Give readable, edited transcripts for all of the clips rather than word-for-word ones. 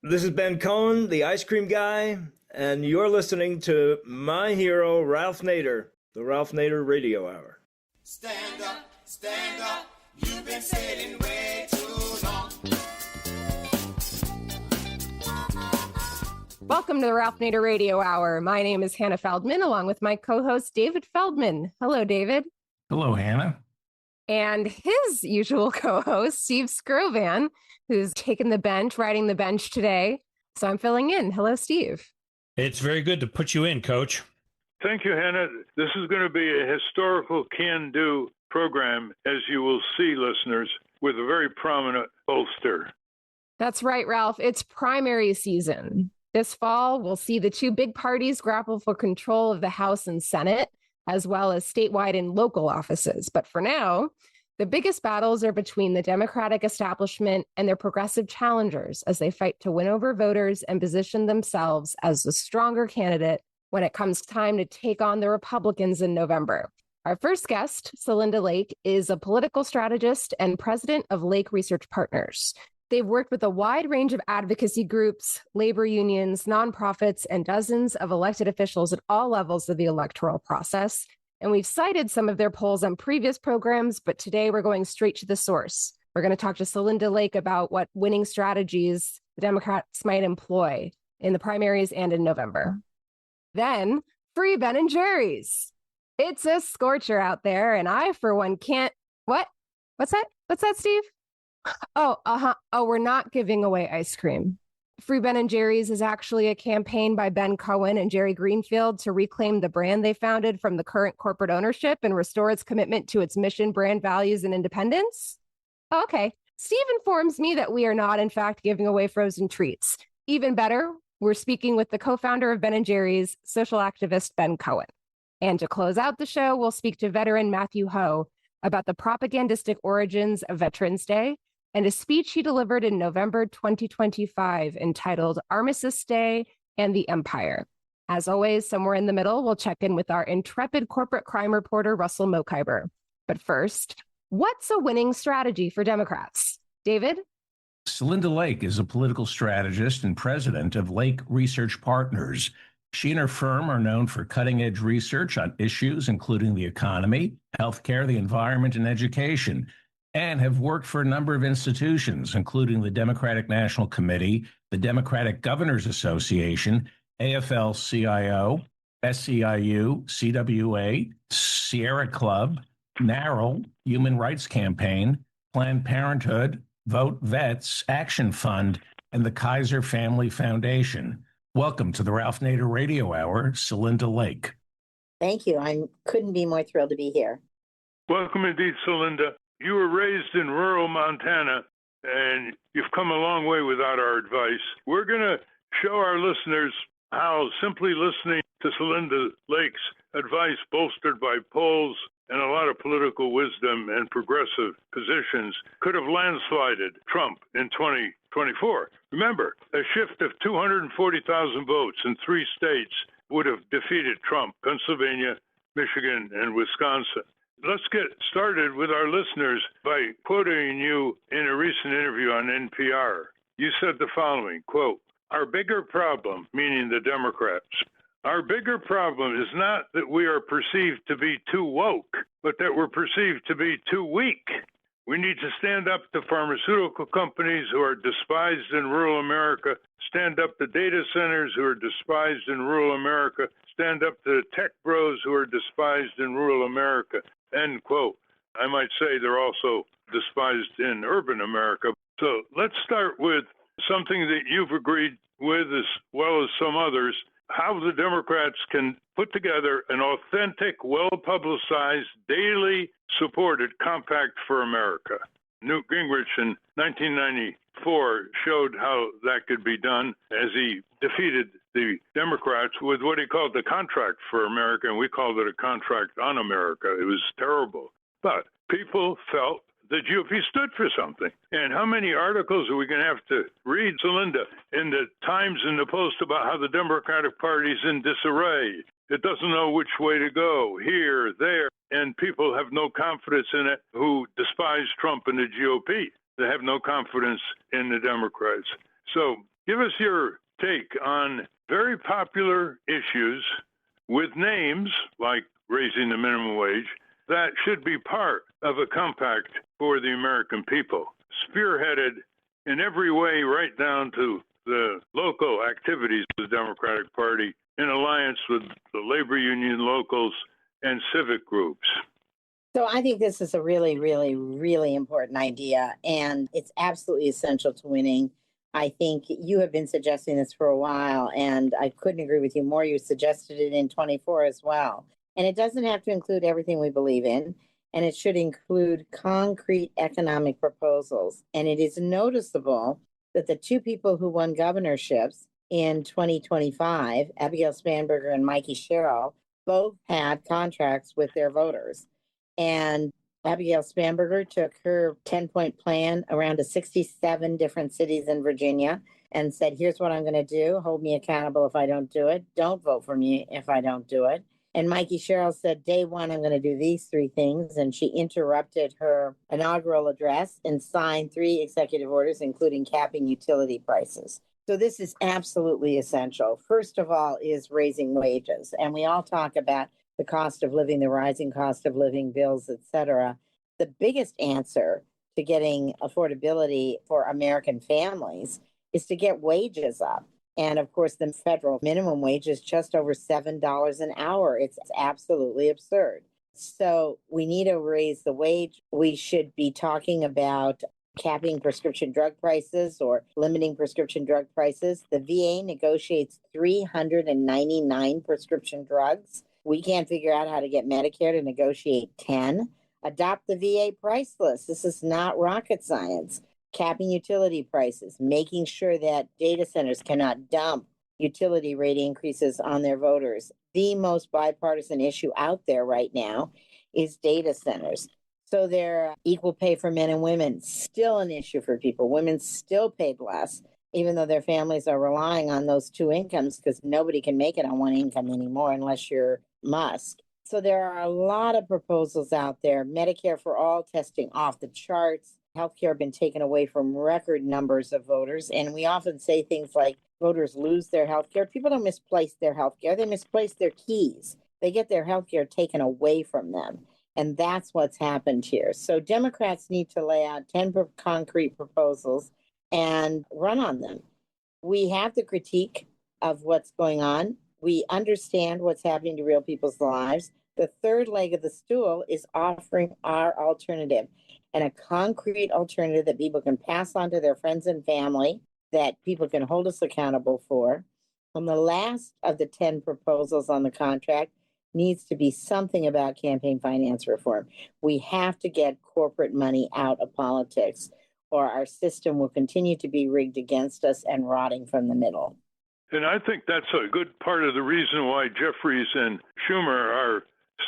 This is Ben Cohen, the ice cream guy, and you're listening to my hero, Ralph Nader, the Ralph Nader Radio Hour. Stand up, you've been sailing way too long. Welcome to the Ralph Nader Radio Hour. My name is Hannah Feldman, along with my co-host, David Feldman. Hello, David. Hello, Hannah. And his usual co-host, Steve Scrovan, who's taken the bench, riding the bench today. So I'm filling in. Hello, Steve. It's very good to put you in, Coach. Thank you, Hannah. This is going to be a historical can-do program, as you will see, listeners, with a very prominent pollster. That's right, Ralph. It's primary season. This fall, we'll see the two big parties grapple for control of the House and Senate, as well as statewide and local offices. But for now, the biggest battles are between the Democratic establishment and their progressive challengers as they fight to win over voters and position themselves as the stronger candidate when it comes time to take on the Republicans in November. Our first guest, Celinda Lake, is a political strategist and president of Lake Research Partners. They've worked with a wide range of advocacy groups, labor unions, nonprofits, and dozens of elected officials at all levels of the electoral process. And we've cited some of their polls on previous programs, but today we're going straight to the source. We're going to talk to Celinda Lake about what winning strategies the Democrats might employ in the primaries and in November. Then, free Ben and Jerry's. It's a scorcher out there, and I, for one, can't... What? What's that? What's that, Steve? Oh, we're not giving away ice cream. Free Ben & Jerry's is actually a campaign by Ben Cohen and Jerry Greenfield to reclaim the brand they founded from the current corporate ownership and restore its commitment to its mission, brand values, and independence. Oh, okay. Steve informs me that we are not, in fact, giving away frozen treats. Even better, we're speaking with the co-founder of Ben & Jerry's, social activist Ben Cohen. And to close out the show, we'll speak to veteran Matthew Ho about the propagandistic origins of Veterans Day and a speech he delivered in November 2025 entitled Armistice Day and the Empire. As always, somewhere in the middle, we'll check in with our intrepid corporate crime reporter, Russell Mokhiber. But first, what's a winning strategy for Democrats? David? Celinda Lake is a political strategist and president of Lake Research Partners. She and her firm are known for cutting-edge research on issues including the economy, healthcare, the environment, and education, and have worked for a number of institutions, including the Democratic National Committee, the Democratic Governors Association, AFL-CIO, SEIU, CWA, Sierra Club, NARAL, Human Rights Campaign, Planned Parenthood, Vote Vets, Action Fund, and the Kaiser Family Foundation. Welcome to the Ralph Nader Radio Hour, Celinda Lake. Thank you. I couldn't be more thrilled to be here. Welcome indeed, Celinda. You were raised in rural Montana, and you've come a long way without our advice. We're going to show our listeners how simply listening to Celinda Lake's advice, bolstered by polls and a lot of political wisdom and progressive positions, could have landslided Trump in 2024. Remember, a shift of 240,000 votes in 3 states would have defeated Trump: Pennsylvania, Michigan, and Wisconsin. Let's get started with our listeners by quoting you in a recent interview on NPR. You said the following, quote, "Our bigger problem," meaning the Democrats, "our bigger problem is not that we are perceived to be too woke, but that we're perceived to be too weak. We need to stand up to pharmaceutical companies who are despised in rural America, stand up to data centers who are despised in rural America, stand up to tech bros who are despised in rural America." End quote. I might say they're also despised in urban America. So let's start with something that you've agreed with as well as some others, how the Democrats can put together an authentic, well-publicized, daily supported compact for America. Newt Gingrich in 1994 showed how that could be done as he defeated the Democrats with what he called the contract for America, and we called it a contract on America. It was terrible. But people felt the GOP stood for something. And how many articles are we going to have to read, Celinda, in the Times and the Post about how the Democratic Party is in disarray? It doesn't know which way to go, here, there, and people have no confidence in it who despise Trump and the GOP. They have no confidence in the Democrats. So Give us your take on very popular issues with names like raising the minimum wage that should be part of a compact for the American people, spearheaded in every way right down to the local activities of the Democratic Party in alliance with the labor union locals and civic groups. So I think this is a really, really, really important idea, and it's absolutely essential to winning. I think you have been suggesting this for a while, and I couldn't agree with you more. You suggested it in 24 as well. And it doesn't have to include everything we believe in, and it should include concrete economic proposals. And it is noticeable that the two people who won governorships in 2025, Abigail Spanberger and Mikey Sherrill, both had contracts with their voters. And Abigail Spanberger took her 10-point plan around to 67 different cities in Virginia and said, here's what I'm going to do. Hold me accountable if I don't do it. Don't vote for me if I don't do it. And Mikey Sherrill said, day one, I'm going to do these three things. And she interrupted her inaugural address and signed 3 executive orders, including capping utility prices. So this is absolutely essential. First of all is raising wages. And we all talk about the cost of living, the rising cost of living, bills, et cetera. The biggest answer to getting affordability for American families is to get wages up. And of course, the federal minimum wage is just over $7 an hour. It's absolutely absurd. So we need to raise the wage. We should be talking about capping prescription drug prices or limiting prescription drug prices. The VA negotiates 399 prescription drugs. We can't figure out how to get Medicare to negotiate 10. Adopt the VA price list. This is not rocket science. Capping utility prices, making sure that data centers cannot dump utility rate increases on their voters. The most bipartisan issue out there right now is data centers. So they're equal pay for men and women, still an issue for people. Women still paid less, even though their families are relying on those 2 incomes because nobody can make it on 1 income anymore unless you're Musk. So there are a lot of proposals out there. Medicare for all testing off the charts. Healthcare been taken away from record numbers of voters. And we often say things like voters lose their healthcare. People don't misplace their healthcare. They misplace their keys. They get their healthcare taken away from them. And that's what's happened here. So Democrats need to lay out 10 concrete proposals and run on them. We have the critique of what's going on. We understand what's happening to real people's lives. The third leg of the stool is offering our alternative, and a concrete alternative that people can pass on to their friends and family, that people can hold us accountable for. And the last of the 10 proposals on the contract needs to be something about campaign finance reform. We have to get corporate money out of politics, or our system will continue to be rigged against us and rotting from the middle. And I think that's a good part of the reason why Jeffries and Schumer are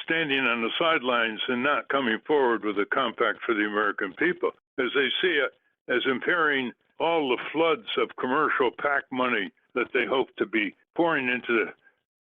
standing on the sidelines and not coming forward with a compact for the American people, as they see it as impairing all the floods of commercial PAC money that they hope to be pouring into the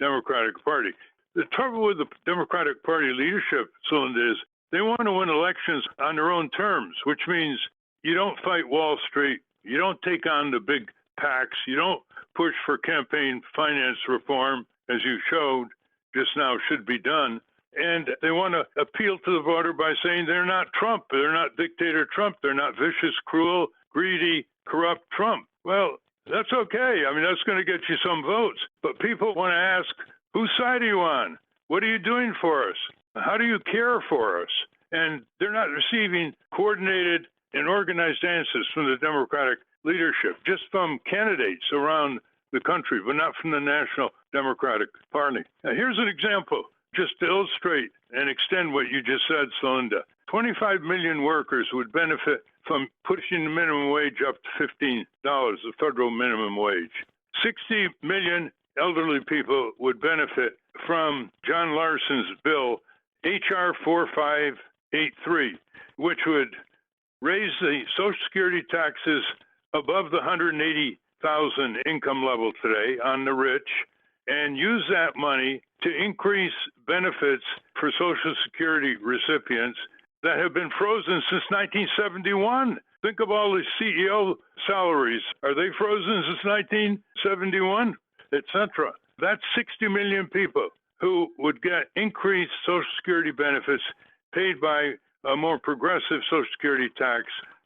Democratic Party. The trouble with the Democratic Party leadership, Celinda, is they want to win elections on their own terms, which means you don't fight Wall Street, you don't take on the big PACs, you don't push for campaign finance reform, as you showed just now should be done. And they want to appeal to the voter by saying they're not Trump, they're not dictator Trump, they're not vicious, cruel, greedy, corrupt Trump. Well, that's okay. I mean, that's going to get you some votes. But people want to ask, whose side are you on? What are you doing for us? How do you care for us? And they're not receiving coordinated and organized answers from the Democratic leadership, just from candidates around the country, but not from the National Democratic Party. Now, here's an example, just to illustrate and extend what you just said, Celinda. 25 million workers would benefit from pushing the minimum wage up to $15, the federal minimum wage. 60 million elderly people would benefit from John Larson's bill, H.R. 4583, which would raise the Social Security taxes above the 180,000 income level today on the rich, and use that money to increase benefits for Social Security recipients that have been frozen since 1971. Think of all the CEO salaries. Are they frozen since 1971, etc.? That's 60 million people who would get increased Social Security benefits paid by a more progressive Social Security tax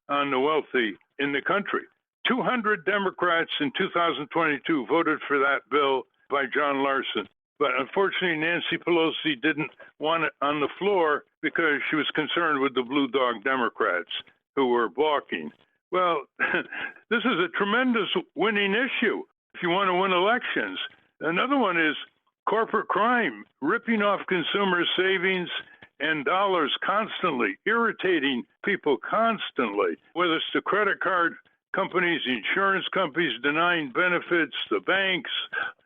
on the wealthy in the country. 200 Democrats in 2022 voted for that bill by John Larson. But unfortunately, Nancy Pelosi didn't want it on the floor because she was concerned with the Blue Dog Democrats who were balking. Well, this is a tremendous winning issue if you want to win elections. Another one is corporate crime, ripping off consumer savings and dollars constantly, irritating people constantly, whether it's the credit card companies, insurance companies denying benefits, the banks,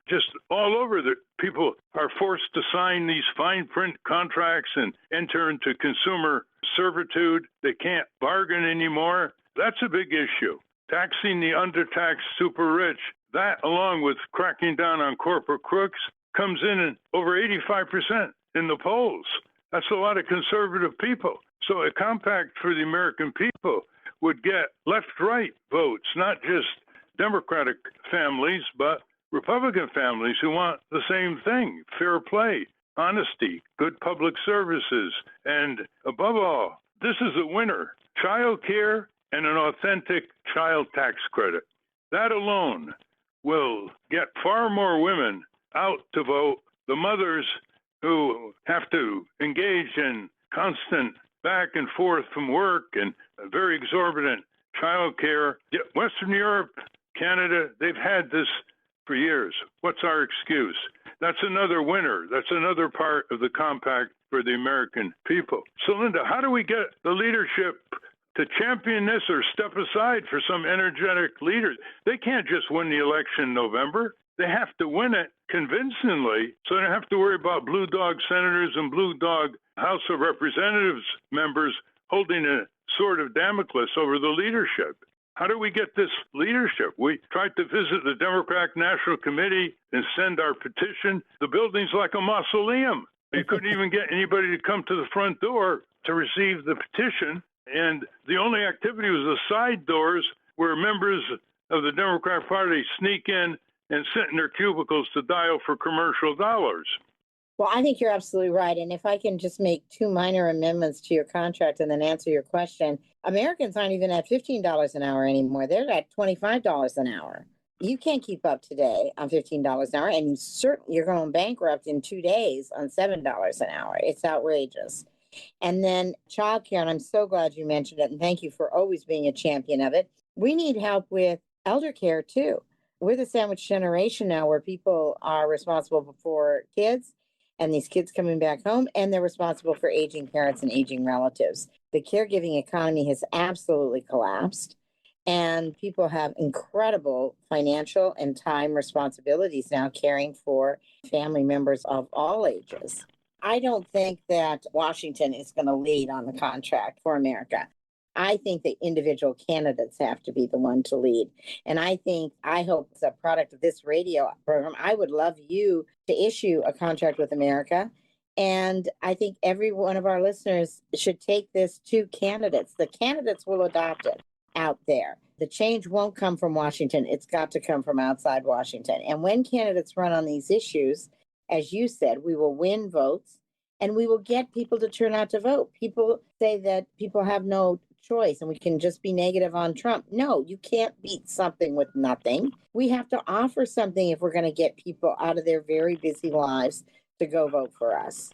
just all over. The people are forced to sign these fine print contracts and enter into consumer servitude. They can't bargain anymore. That's a big issue. Taxing the undertaxed super rich, that along with cracking down on corporate crooks comes in at over 85% in the polls. That's a lot of conservative people. So a compact for the American people would get left-right votes, not just Democratic families, but Republican families who want the same thing: fair play, honesty, good public services, and above all, this is a winner: child care and an authentic child tax credit. That alone will get far more women out to vote. The mothers who have to engage in constant back and forth from work and very exorbitant child care. Western Europe, Canada, they've had this for years. What's our excuse? That's another winner. That's another part of the compact for the American people. Celinda, how do we get the leadership to champion this or step aside for some energetic leaders? They can't just win the election in November. They have to win it convincingly, so they don't have to worry about blue dog senators and blue dog House of Representatives members holding a sword of Damocles over the leadership. How do we get this leadership? We tried to visit the Democratic National Committee and send our petition. The building's like a mausoleum. You couldn't even get anybody to come to the front door to receive the petition. And the only activity was the side doors where members of the Democratic Party sneak in and sit in their cubicles to dial for commercial dollars. Well, I think you're absolutely right. And if I can just make two minor amendments to your contract and then answer your question, Americans aren't even at $15 an hour anymore. They're at $25 an hour. You can't keep up today on $15 an hour, and you're going bankrupt in 2 days on $7 an hour. It's outrageous. And then childcare, and I'm so glad you mentioned it, and thank you for always being a champion of it. We need help with elder care too. We're the sandwich generation now, where people are responsible for kids and these kids coming back home, and they're responsible for aging parents and aging relatives. The caregiving economy has absolutely collapsed, and people have incredible financial and time responsibilities now caring for family members of all ages. I don't think that Washington is going to lead on the contract for America. I think the individual candidates have to be the one to lead. And I hope as a product of this radio program, I would love you to issue a contract with America. And I think every one of our listeners should take this to candidates. The candidates will adopt it out there. The change won't come from Washington. It's got to come from outside Washington. And when candidates run on these issues, as you said, we will win votes and we will get people to turn out to vote. People say that people have no choice and we can just be negative on Trump. No, you can't beat something with nothing. We have to offer something if we're going to get people out of their very busy lives to go vote for us.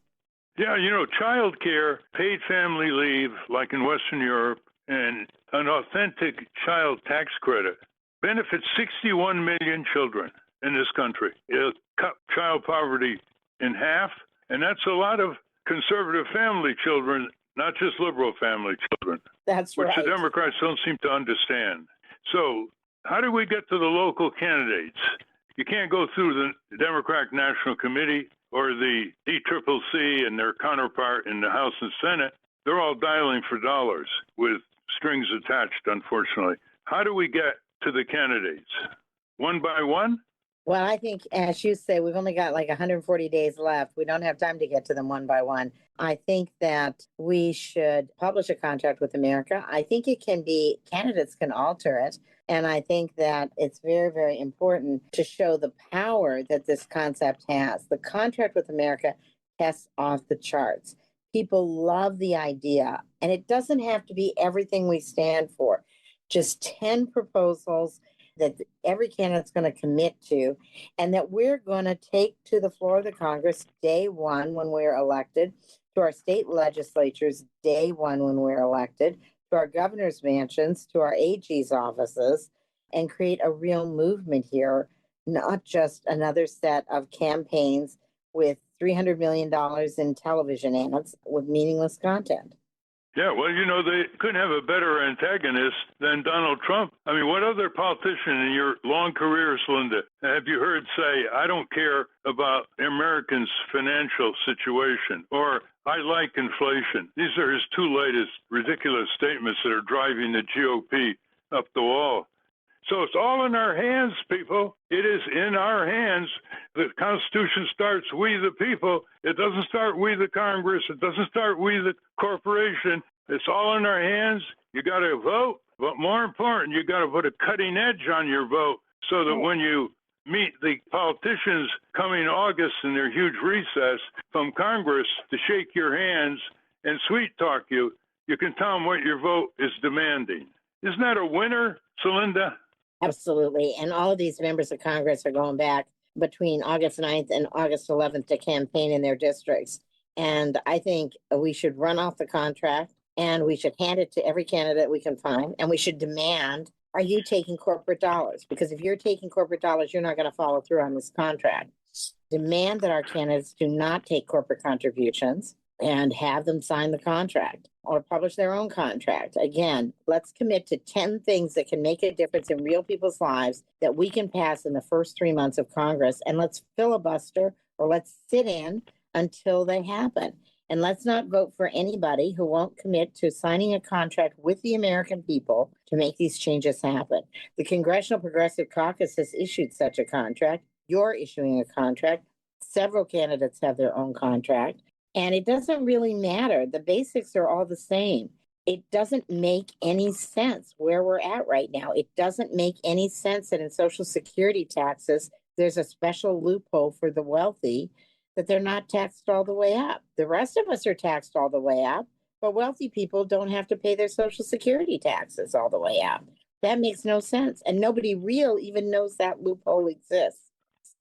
Yeah, child care, paid family leave, like in Western Europe, and an authentic child tax credit benefits 61 million children in this country. It'll cut child poverty in half, and that's a lot of conservative family children, not just liberal family children. That's right. Which the Democrats don't seem to understand. So how do we get to the local candidates? You can't go through the Democratic National Committee or the DCCC and their counterpart in the House and Senate. They're all dialing for dollars with strings attached, unfortunately. How do we get to the candidates? One by one? Well, I think, as you say, we've only got like 140 days left. We don't have time to get to them one by one. I think that we should publish a contract with America. I think it can be, candidates can alter it. And I think that it's very, very important to show the power that this concept has. The contract with America tests off the charts. People love the idea, and it doesn't have to be everything we stand for. Just 10 proposals that every candidate's going to commit to, and that we're going to take to the floor of the Congress day one when we're elected, to our state legislatures day one when we're elected, to our governor's mansions, to our AG's offices, and create a real movement here, not just another set of campaigns with $300 million in television ads with meaningless content. Yeah, well, they couldn't have a better antagonist than Donald Trump. I mean, what other politician in your long career, Celinda, have you heard say, I don't care about Americans' financial situation, or I like inflation? These are his two latest ridiculous statements that are driving the GOP up the wall. So it's all in our hands, people. It is in our hands. The Constitution starts we the people. It doesn't start we the Congress. It doesn't start we the corporation. It's all in our hands. You got to vote, but more important, you got to put a cutting edge on your vote so that when you meet the politicians coming August in their huge recess from Congress to shake your hands and sweet talk you, you can tell them what your vote is demanding. Isn't that a winner, Celinda? Absolutely. And all of these members of Congress are going back between August 9th and August 11th to campaign in their districts. And I think we should run off the contract, and we should hand it to every candidate we can find. And we should demand, are you taking corporate dollars? Because if you're taking corporate dollars, you're not going to follow through on this contract. Demand that our candidates do not take corporate contributions and have them sign the contract or publish their own contract. Again, let's commit to 10 things that can make a difference in real people's lives that we can pass in the first 3 months of Congress. And let's filibuster, or let's sit in until they happen. And let's not vote for anybody who won't commit to signing a contract with the American people to make these changes happen. The Congressional Progressive Caucus has issued such a contract. You're issuing a contract. Several candidates have their own contract. And it doesn't really matter. The basics are all the same. It doesn't make any sense where we're at right now. It doesn't make any sense that in Social Security taxes, there's a special loophole for the wealthy, that they're not taxed all the way up. The rest of us are taxed all the way up, but wealthy people don't have to pay their Social Security taxes all the way up. That makes no sense. And nobody real even knows that loophole exists.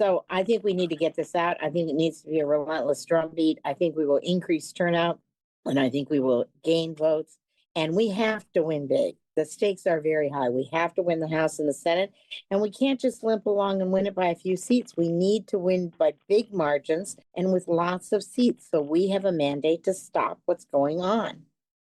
So I think we need to get this out. I think it needs to be a relentless drumbeat. I think we will increase turnout, and I think we will gain votes. And we have to win big. The stakes are very high. We have to win the House and the Senate, and we can't just limp along and win it by a few seats. We need to win by big margins and with lots of seats. So we have a mandate to stop what's going on.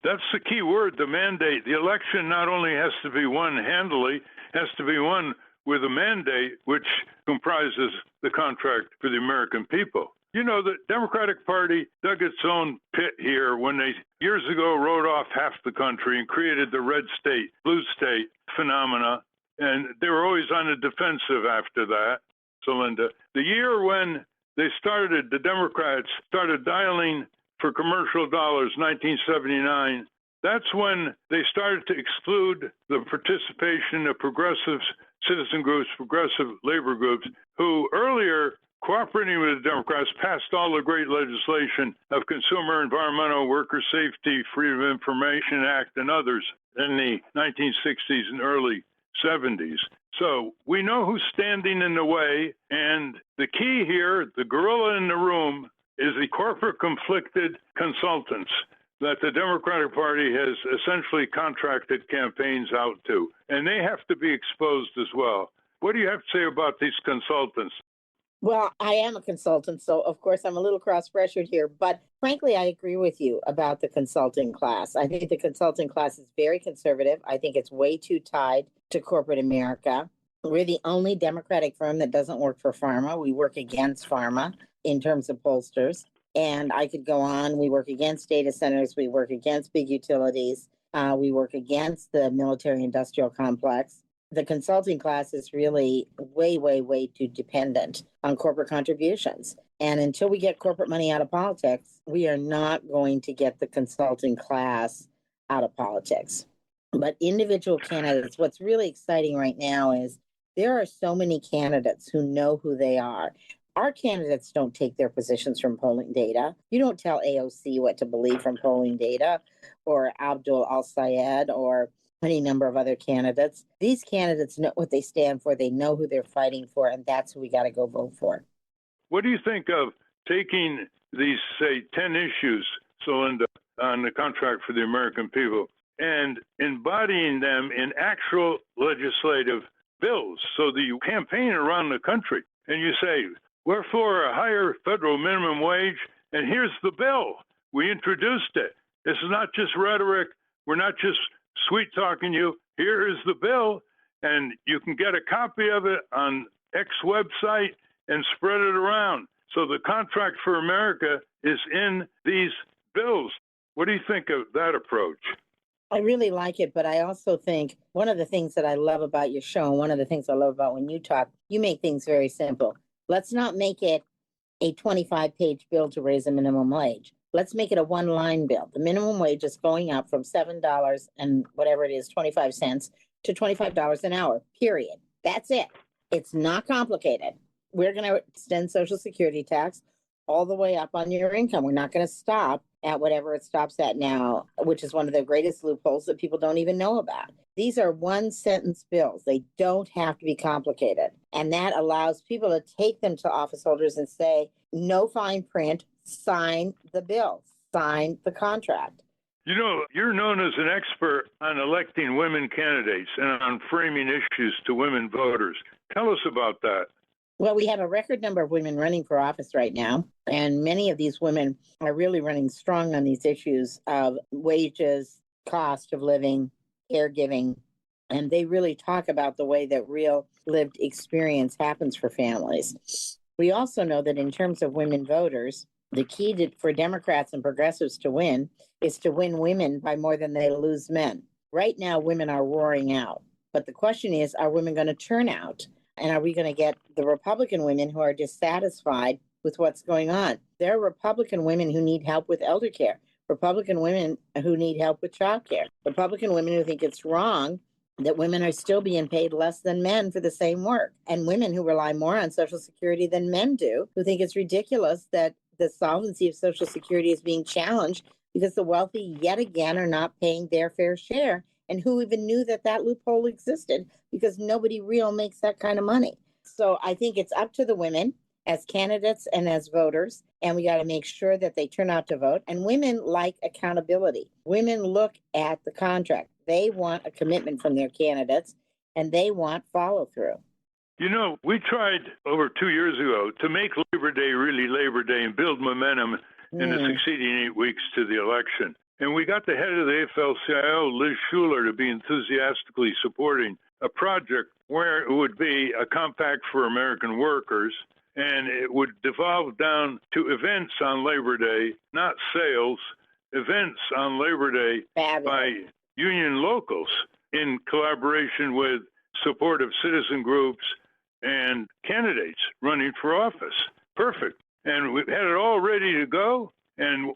That's the key word, the mandate. The election not only has to be won handily, has to be won with a mandate which comprises the contract for the American people. The Democratic Party dug its own pit here when they years ago wrote off half the country and created the red state, blue state phenomena. And they were always on the defensive after that, Celinda. The year when the Democrats started dialing for commercial dollars, 1979, that's when they started to exclude the participation of progressive citizen groups, progressive labor groups, who earlier, cooperating with the Democrats, passed all the great legislation of Consumer, Environmental, Worker Safety, Freedom of Information Act, and others in the 1960s and early 70s. So we know who's standing in the way, and the key here, the gorilla in the room, is the corporate conflicted consultants that the Democratic Party has essentially contracted campaigns out to, and they have to be exposed as well. What do you have to say about these consultants? Well, I am a consultant, so of course I'm a little cross-pressured here, but frankly, I agree with you about the consulting class. I think the consulting class is very conservative. I think it's way too tied to corporate America. We're the only Democratic firm that doesn't work for pharma. We work against pharma in terms of pollsters. And I could go on. We work against data centers. We work against big utilities. We work against the military industrial complex. the consulting class is really way, way, way too dependent on corporate contributions. And until we get corporate money out of politics, we are not going to get the consulting class out of politics. But individual candidates, what's really exciting right now is there are so many candidates who know who they are. Our candidates don't take their positions from polling data. You don't tell AOC what to believe from polling data, or Abdul Al-Sayed, or any number of other candidates. These candidates know what they stand for. They know who they're fighting for, and that's who we got to go vote for. What do you think of taking these, say, 10 issues, Celinda, on the contract for the American people and embodying them in actual legislative bills so that you campaign around the country and you say, we're for a higher federal minimum wage, and here's the bill. We introduced it. This is not just rhetoric. We're not just sweet talking you. Here is the bill, and you can get a copy of it on X website and spread it around. So the contract for America is in these bills. What do you think of that approach? I really like it, but I also think one of the things that I love about your show, and one of the things I love about when you talk, you make things very simple. Let's not make it a 25-page bill to raise a minimum wage. Let's make it a one-line bill. The minimum wage is going up from $7 and whatever it is, 25 cents to $25 an hour, period. That's it. It's not complicated. We're going to extend Social Security tax all the way up on your income. We're not going to stop at whatever it stops at now, which is one of the greatest loopholes that people don't even know about. These are one-sentence bills. They don't have to be complicated. And that allows people to take them to office holders and say, no fine print, sign the bill, sign the contract. You know, you're known as an expert on electing women candidates and on framing issues to women voters. Tell us about that. Well, we have a record number of women running for office right now, and many of these women are really running strong on these issues of wages, cost of living, caregiving, and they really talk about the way that real lived experience happens for families. We also know that in terms of women voters, the key for Democrats and progressives to win is to win women by more than they lose men. Right now, women are roaring out, but the question is, are women going to turn out? And are we going to get the Republican women who are dissatisfied with what's going on? There are Republican women who need help with elder care, Republican women who need help with child care, Republican women who think it's wrong that women are still being paid less than men for the same work, and women who rely more on Social Security than men do, who think it's ridiculous that the solvency of Social Security is being challenged because the wealthy yet again are not paying their fair share. And who even knew that that loophole existed, because nobody real makes that kind of money. So I think it's up to the women as candidates and as voters, and we got to make sure that they turn out to vote. And women like accountability. Women look at the contract. They want a commitment from their candidates, and they want follow through. You know, we tried over 2 years ago to make Labor Day really Labor Day and build momentum in the succeeding 8 weeks to the election. And we got the head of the AFL-CIO, Liz Schuler, to be enthusiastically supporting a project where it would be a compact for American workers, and it would devolve down to events on Labor Day, not sales, events on Labor Day by union locals in collaboration with supportive citizen groups and candidates running for office. Perfect. And we've had it all ready to go, and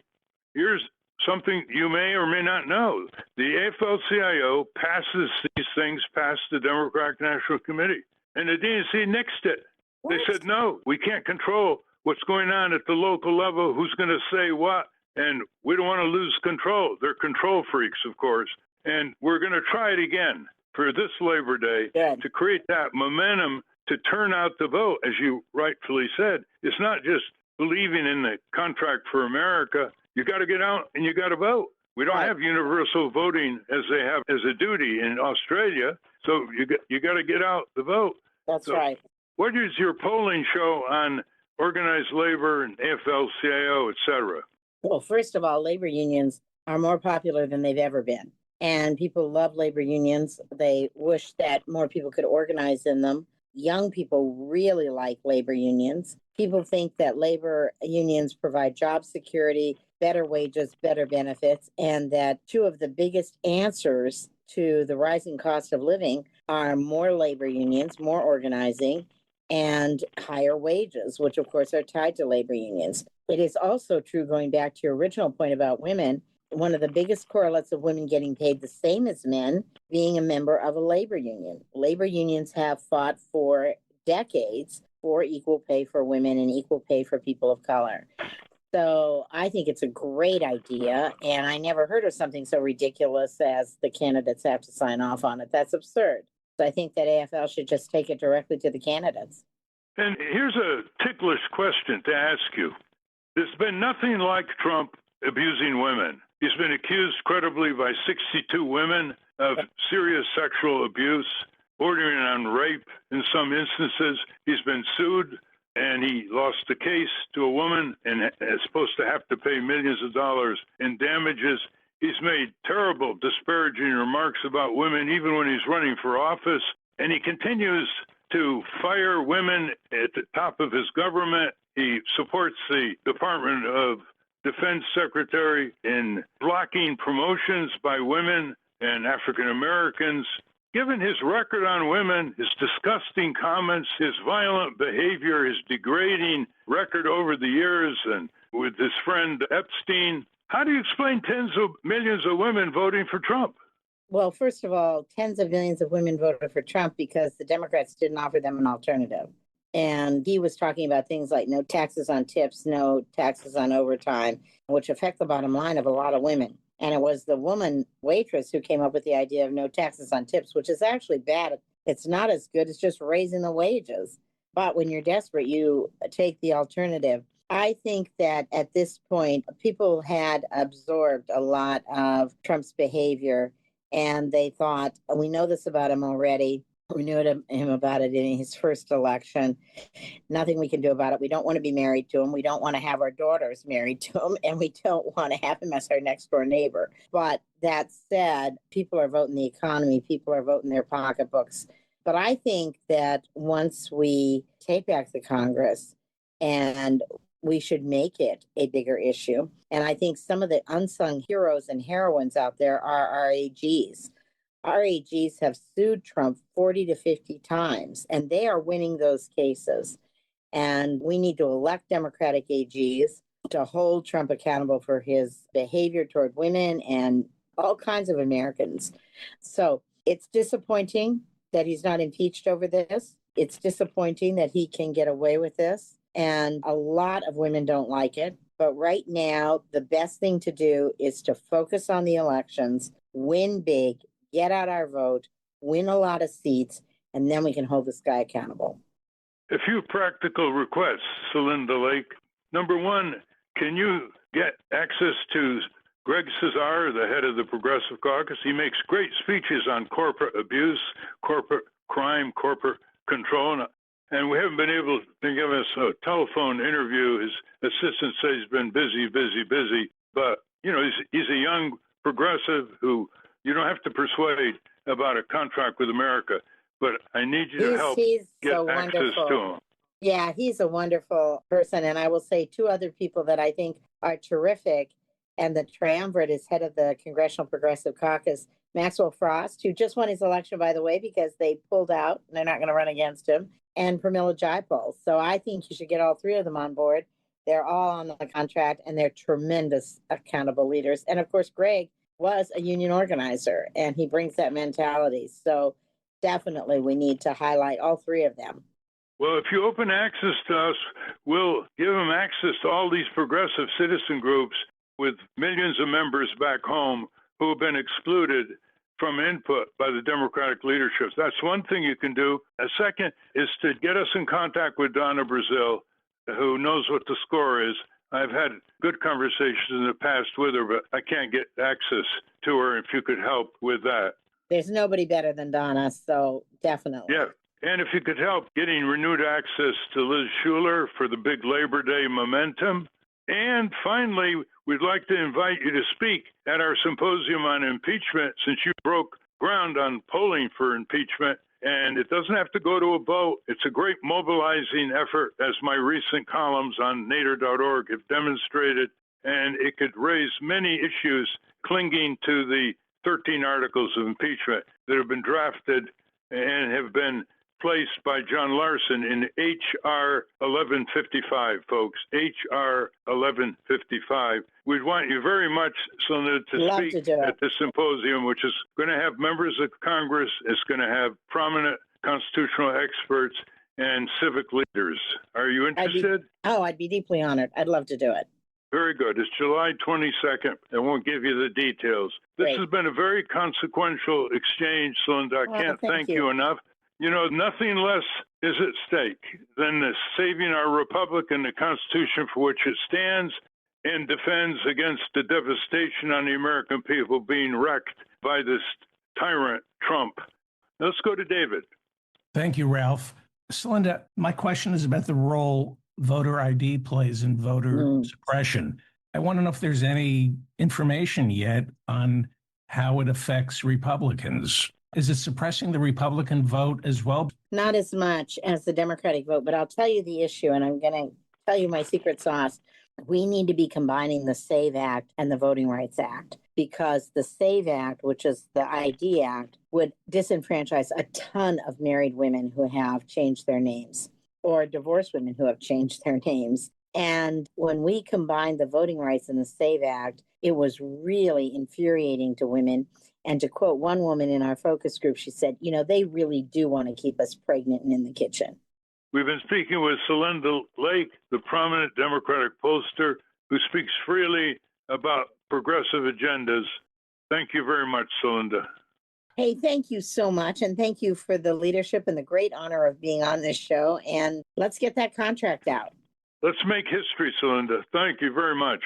here's something you may or may not know. The AFL-CIO passes these things past the Democratic National Committee, and the DNC nixed it. They said, no, we can't control what's going on at the local level, who's going to say what, and we don't want to lose control. They're control freaks, of course, and we're going to try it again for this Labor Day to create that momentum to turn out the vote. As you rightfully said, it's not just believing in the contract for America. You got to get out and you got to vote. We don't have universal voting as they have as a duty in Australia. So you got to get out the vote. That's right. What is your polling show on organized labor and AFL-CIO, et cetera? Well, first of all, labor unions are more popular than they've ever been. And people love labor unions. They wish that more people could organize in them. Young people really like labor unions. People think that labor unions provide job security, better wages, better benefits, and that two of the biggest answers to the rising cost of living are more labor unions, more organizing, and higher wages, which of course are tied to labor unions. It is also true, going back to your original point about women, one of the biggest correlates of women getting paid the same as men being a member of a labor union. Labor unions have fought for decades for equal pay for women and equal pay for people of color. So I think it's a great idea, and I never heard of something so ridiculous as the candidates have to sign off on it. That's absurd. So I think that AFL should just take it directly to the candidates. And here's a ticklish question to ask you. There's been nothing like Trump abusing women. He's been accused credibly by 62 women of serious sexual abuse, bordering on rape in some instances. He's been sued, and he lost the case to a woman and is supposed to have to pay millions of dollars in damages. He's made terrible, disparaging remarks about women, even when he's running for office. And he continues to fire women at the top of his government. He supports the Department of Defense Secretary in blocking promotions by women and African Americans. Given his record on women, his disgusting comments, his violent behavior, his degrading record over the years, and with his friend Epstein, how do you explain tens of millions of women voting for Trump? Well, first of all, tens of millions of women voted for Trump because the Democrats didn't offer them an alternative. And he was talking about things like no taxes on tips, no taxes on overtime, which affect the bottom line of a lot of women. And it was the woman waitress who came up with the idea of no taxes on tips, which is actually bad. It's not as good. It's just raising the wages. But when you're desperate, you take the alternative. I think that at this point, people had absorbed a lot of Trump's behavior, and they thought, we know this about him already. We knew him about it in his first election. Nothing we can do about it. We don't want to be married to him. We don't want to have our daughters married to him. And we don't want to have him as our next door neighbor. But that said, people are voting the economy. People are voting their pocketbooks. But I think that once we take back the Congress, and we should make it a bigger issue. And I think some of the unsung heroes and heroines out there are RAGs. RAGs have sued Trump 40 to 50 times, and they are winning those cases. And we need to elect Democratic AGs to hold Trump accountable for his behavior toward women and all kinds of Americans. So it's disappointing that he's not impeached over this. It's disappointing that he can get away with this. And a lot of women don't like it. But right now, the best thing to do is to focus on the elections, win big, get out our vote, win a lot of seats, and then we can hold this guy accountable. A few practical requests, Celinda Lake. Number one, can you get access to Greg Cesar, the head of the Progressive Caucus? He makes great speeches on corporate abuse, corporate crime, corporate control, and we haven't been able to give us a telephone interview. His assistant says he's been busy, but he's a young progressive who you don't have to persuade about a contract with America, but I need you to help He's get so access wonderful. to him. Yeah, he's a wonderful person. And I will say two other people that I think are terrific. And the triumvirate is head of the Congressional Progressive Caucus, Maxwell Frost, who just won his election, by the way, because they pulled out and they're not going to run against him, and Pramila Jayapal. So I think you should get all three of them on board. They're all on the contract, and they're tremendous accountable leaders. And of course, Greg was a union organizer, and he brings that mentality. So definitely we need to highlight all three of them. Well, if you open access to us, we'll give them access to all these progressive citizen groups with millions of members back home who have been excluded from input by the Democratic leadership. That's one thing you can do. A second is to get us in contact with Donna Brazil, who knows what the score is. I've had good conversations in the past with her, but I can't get access to her. If you could help with that. There's nobody better than Donna, so definitely. Yeah. And if you could help getting renewed access to Liz Schuler for the big Labor Day momentum. And finally, we'd like to invite you to speak at our symposium on impeachment, since you broke ground on polling for impeachment. And it doesn't have to go to a vote. It's a great mobilizing effort, as my recent columns on Nader.org have demonstrated. And it could raise many issues clinging to the 13 articles of impeachment that have been drafted and have been placed by John Larson in H.R. 1155, folks. H.R. 1155. We'd want you very much, Celinda, to speak at the symposium, which is going to have members of Congress. It's going to have prominent constitutional experts and civic leaders. Are you interested? I'd be deeply honored. I'd love to do it. Very good. It's July 22nd. I won't give you the details. This has been a very consequential exchange, Celinda. I can't thank you enough. You know, nothing less is at stake than the saving our republic and the Constitution for which it stands and defends against the devastation on the American people being wrecked by this tyrant, Trump. Let's go to David. Thank you, Ralph. Celinda, my question is about the role voter ID plays in voter suppression. I want to know if there's any information yet on how it affects Republicans. Is it suppressing the Republican vote as well? Not as much as the Democratic vote, but I'll tell you the issue, and I'm going to tell you my secret sauce. We need to be combining the SAVE Act and the Voting Rights Act, because the SAVE Act, which is the ID Act, would disenfranchise a ton of married women who have changed their names, or divorced women who have changed their names. And when we combined the voting rights and the SAVE Act, it was really infuriating to women. And to quote one woman in our focus group, she said, you know, they really do want to keep us pregnant and in the kitchen. We've been speaking with Celinda Lake, the prominent Democratic pollster who speaks freely about progressive agendas. Thank you very much, Celinda. Hey, thank you so much. And thank you for the leadership and the great honor of being on this show. And let's get that contract out. Let's make history, Celinda. Thank you very much.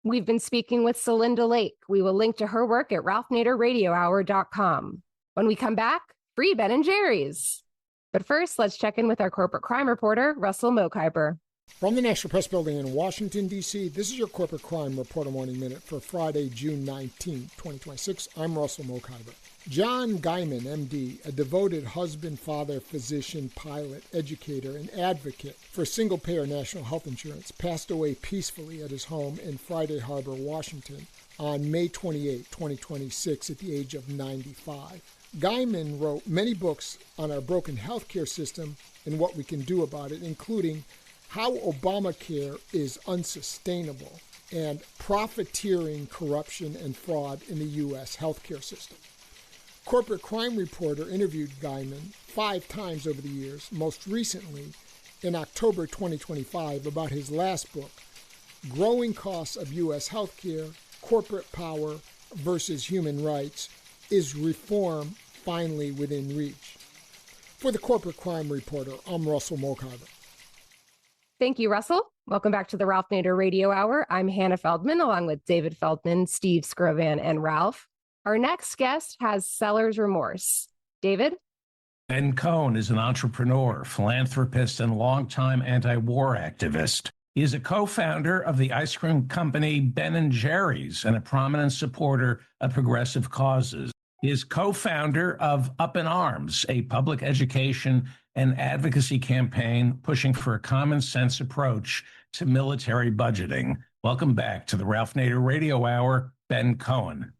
We've been speaking with Celinda Lake. We will link to her work at ralphnaderradiohour.com. When we come back, free Ben & Jerry's. But first, let's check in with our corporate crime reporter, Russell Mokhiber. From the National Press Building in Washington, D.C., this is your Corporate Crime Reporter Morning Minute for Friday, June 19, 2026. I'm Russell Mokhiber. John Guyman, M.D., a devoted husband, father, physician, pilot, educator, and advocate for single-payer national health insurance, passed away peacefully at his home in Friday Harbor, Washington, on May 28, 2026, at the age of 95. Guyman wrote many books on our broken healthcare system and what we can do about it, including How Obamacare is Unsustainable and Profiteering, Corruption, and Fraud in the U.S. Healthcare System. Corporate Crime Reporter interviewed Guyman 5 times over the years, most recently in October 2025 about his last book, Growing Costs of U.S. Healthcare, Corporate Power versus Human Rights, Is Reform Finally Within Reach? For the Corporate Crime Reporter, I'm Russell Mokhiber. Thank you, Russell. Welcome back to the Ralph Nader Radio Hour. I'm Hannah Feldman, along with David Feldman, Steve Skrovan, and Ralph. Our next guest has seller's remorse. David? Ben Cohen is an entrepreneur, philanthropist, and longtime anti-war activist. He is a co-founder of the ice cream company Ben & Jerry's and a prominent supporter of progressive causes. He is co-founder of Up in Arms, a public education and advocacy campaign pushing for a common sense approach to military budgeting. Welcome back to the Ralph Nader Radio Hour, Ben Cohen.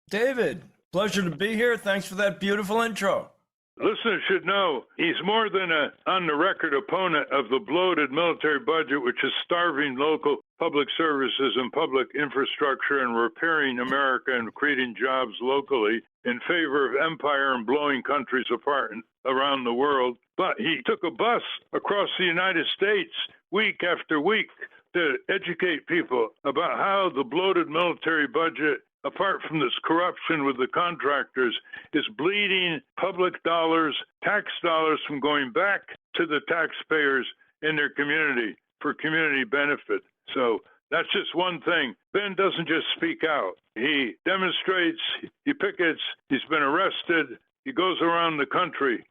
David, pleasure to be here. Thanks for that beautiful intro. Listeners should know he's more than an on-the-record opponent of the bloated military budget, which is starving local public services and public infrastructure and repairing America and creating jobs locally in favor of empire and blowing countries apart around the world. But he took a bus across the United States week after week to educate people about how the bloated military budget, apart from this corruption with the contractors, is bleeding public dollars, tax dollars from going back to the taxpayers in their community for community benefit. So that's just one thing. Ben doesn't just speak out. He demonstrates, he pickets, he's been arrested, he goes around the country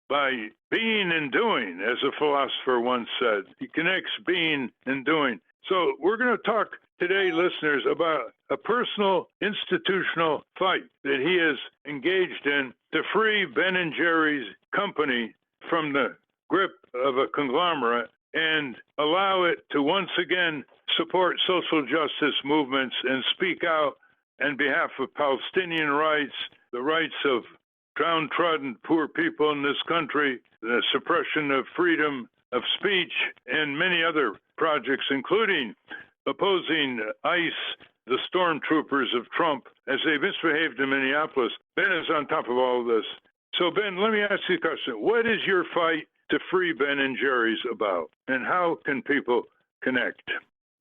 by being and doing, as a philosopher once said. He connects being and doing. So we're going to talk today, listeners, about a personal institutional fight that he is engaged in to free Ben & Jerry's company from the grip of a conglomerate and allow it to once again support social justice movements and speak out on behalf of Palestinian rights, the rights of downtrodden poor people in this country, the suppression of freedom of speech, and many other projects, including opposing ICE, the stormtroopers of Trump, as they misbehaved in Minneapolis. Ben is on top of all of this. So, Ben, let me ask you a question. What is your fight to free Ben and Jerry's about, and how can people connect?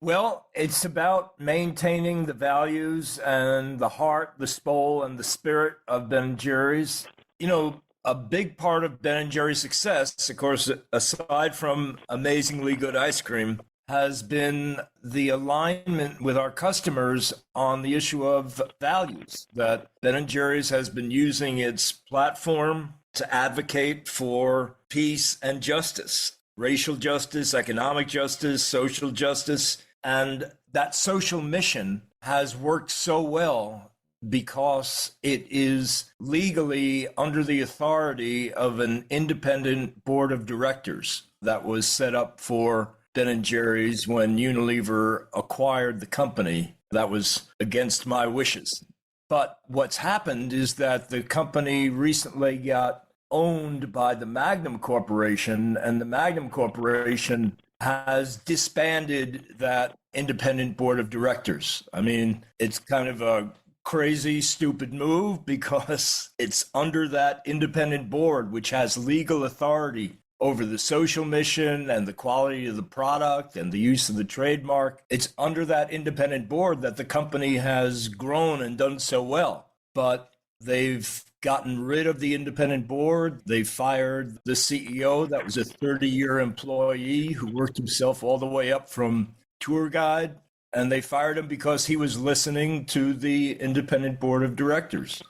Well, it's about maintaining the values and the heart, the soul, and the spirit of Ben & Jerry's. You know, a big part of Ben & Jerry's success, of course, aside from amazingly good ice cream, has been the alignment with our customers on the issue of values, that Ben & Jerry's has been using its platform to advocate for peace and justice, racial justice, economic justice, social justice. And that social mission has worked so well because it is legally under the authority of an independent board of directors that was set up for Ben & Jerry's when Unilever acquired the company. That was against my wishes. But what's happened is that the company recently got owned by the Magnum Corporation, and the Magnum Corporation has disbanded that independent board of directors. I mean, it's kind of a crazy, stupid move because it's under that independent board, which has legal authority over the social mission and the quality of the product and the use of the trademark. It's under that independent board that the company has grown and done so well. But they've gotten rid of the independent board. They fired the CEO that was a 30-year employee who worked himself all the way up from tour guide. And they fired him because he was listening to the independent board of directors.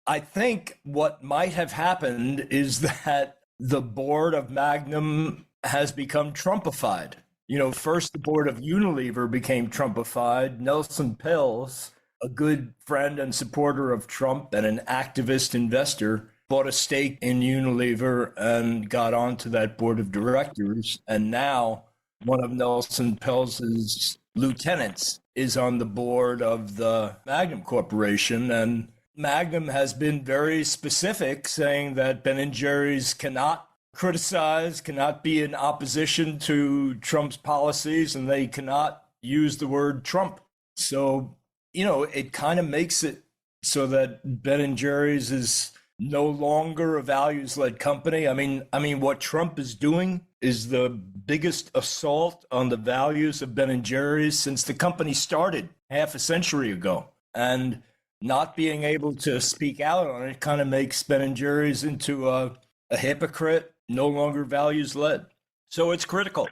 I think what might have happened is that the board of Magnum has become Trumpified. You know, first the board of Unilever became Trumpified. Nelson Peltz, a good friend and supporter of Trump and an activist investor, bought a stake in Unilever and got onto that board of directors. And now one of Nelson Peltz's lieutenants is on the board of the Magnum Corporation. And Magnum has been very specific, saying that Ben & Jerry's cannot criticize, cannot be in opposition to Trump's policies, and they cannot use the word Trump. So, you know, it kind of makes it so that Ben & Jerry's is no longer a values-led company. I mean, what Trump is doing is the biggest assault on the values of Ben & Jerry's since the company started half a century ago. And not being able to speak out on it kind of makes Ben & Jerry's into a hypocrite, no longer values-led. So it's critical.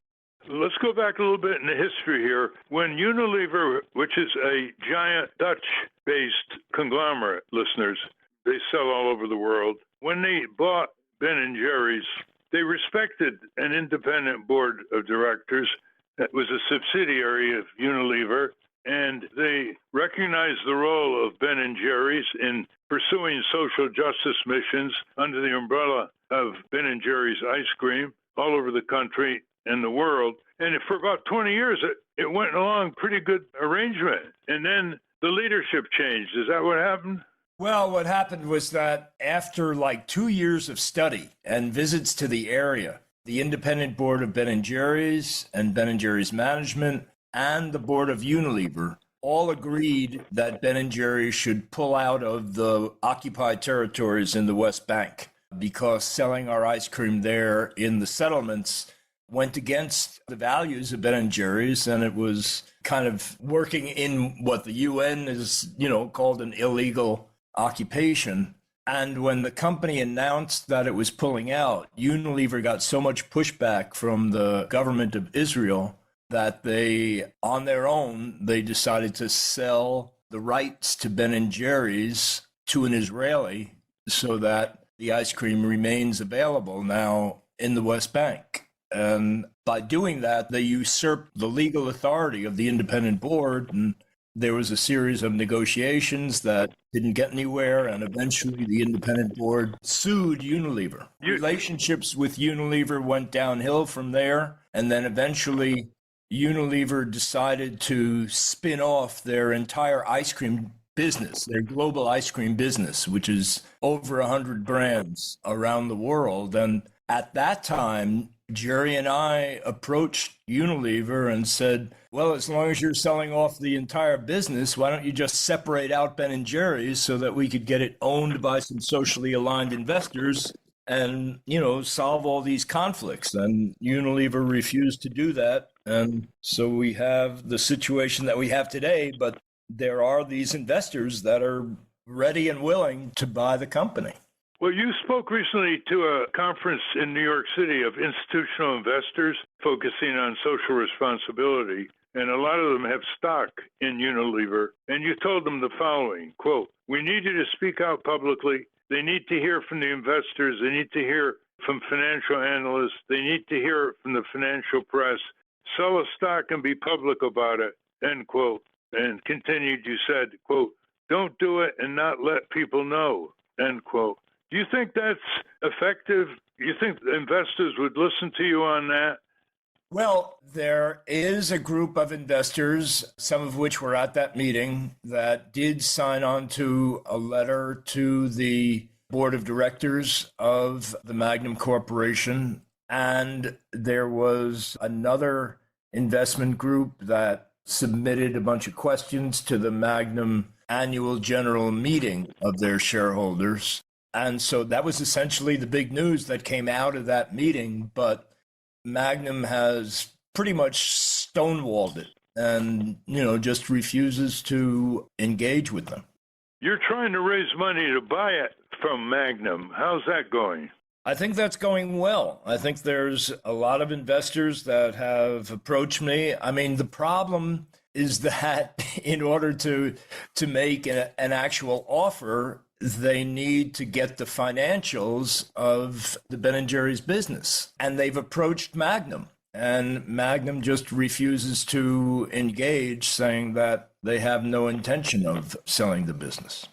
Let's go back a little bit in the history here. When Unilever, which is a giant Dutch-based conglomerate, listeners, they sell all over the world. When they bought Ben & Jerry's, they respected an independent board of directors that was a subsidiary of Unilever, and they recognized the role of Ben & Jerry's in pursuing social justice missions under the umbrella of Ben & Jerry's ice cream all over the country and the world. And for about 20 years, it went along pretty good arrangement. And then the leadership changed. Is that what happened? Well, what happened was that after like 2 years of study and visits to the area, the independent board of Ben & Jerry's and Ben & Jerry's management and the board of Unilever all agreed that Ben & Jerry's should pull out of the occupied territories in the West Bank because selling our ice cream there in the settlements went against the values of Ben & Jerry's, and it was kind of working in what the UN is, called an illegal occupation. And when the company announced that it was pulling out, Unilever got so much pushback from the government of Israel that they, on their own, they decided to sell the rights to Ben & Jerry's to an Israeli so that the ice cream remains available now in the West Bank. And by doing that, they usurped the legal authority of the independent board, and there was a series of negotiations that didn't get anywhere, and eventually the independent board sued Unilever. Relationships with Unilever went downhill from there, and then eventually Unilever decided to spin off their entire ice cream business, their global ice cream business, which is over 100 brands around the world. And at that time, Jerry and I approached Unilever and said, well, as long as you're selling off the entire business, why don't you just separate out Ben & Jerry's so that we could get it owned by some socially aligned investors and, solve all these conflicts? And Unilever refused to do that. And so we have the situation that we have today, but there are these investors that are ready and willing to buy the company. Well, you spoke recently to a conference in New York City of institutional investors focusing on social responsibility, and a lot of them have stock in Unilever. And you told them the following, quote, "We need you to speak out publicly. They need to hear from the investors. They need to hear from financial analysts. They need to hear from the financial press. Sell a stock and be public about it," end quote. And continued, you said, quote, "Don't do it and not let people know," end quote. Do you think that's effective? Do you think investors would listen to you on that? Well, there is a group of investors, some of which were at that meeting, that did sign on to a letter to the board of directors of the Magnum Corporation. And there was another investment group that submitted a bunch of questions to the Magnum annual general meeting of their shareholders. And so that was essentially the big news that came out of that meeting. But Magnum has pretty much stonewalled it and, just refuses to engage with them. You're trying to raise money to buy it from Magnum. How's that going? I think that's going well. I think there's a lot of investors that have approached me. I mean, the problem is that in order to make an actual offer, they need to get the financials of the Ben & Jerry's business. And they've approached Magnum. And Magnum just refuses to engage, saying that they have no intention of selling the business,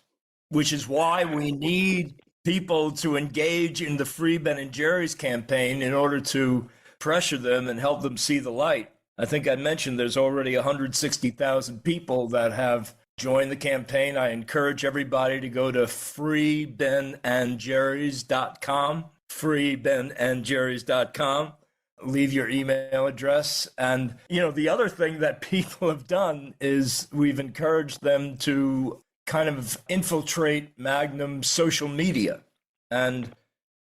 which is why we need people to engage in the Free Ben & Jerry's campaign in order to pressure them and help them see the light. I think I mentioned there's already 160,000 people that have joined the campaign. I encourage everybody to go to freebenandjerrys.com, freebenandjerrys.com. Leave your email address. And, the other thing that people have done is we've encouraged them to kind of infiltrate Magnum's social media. And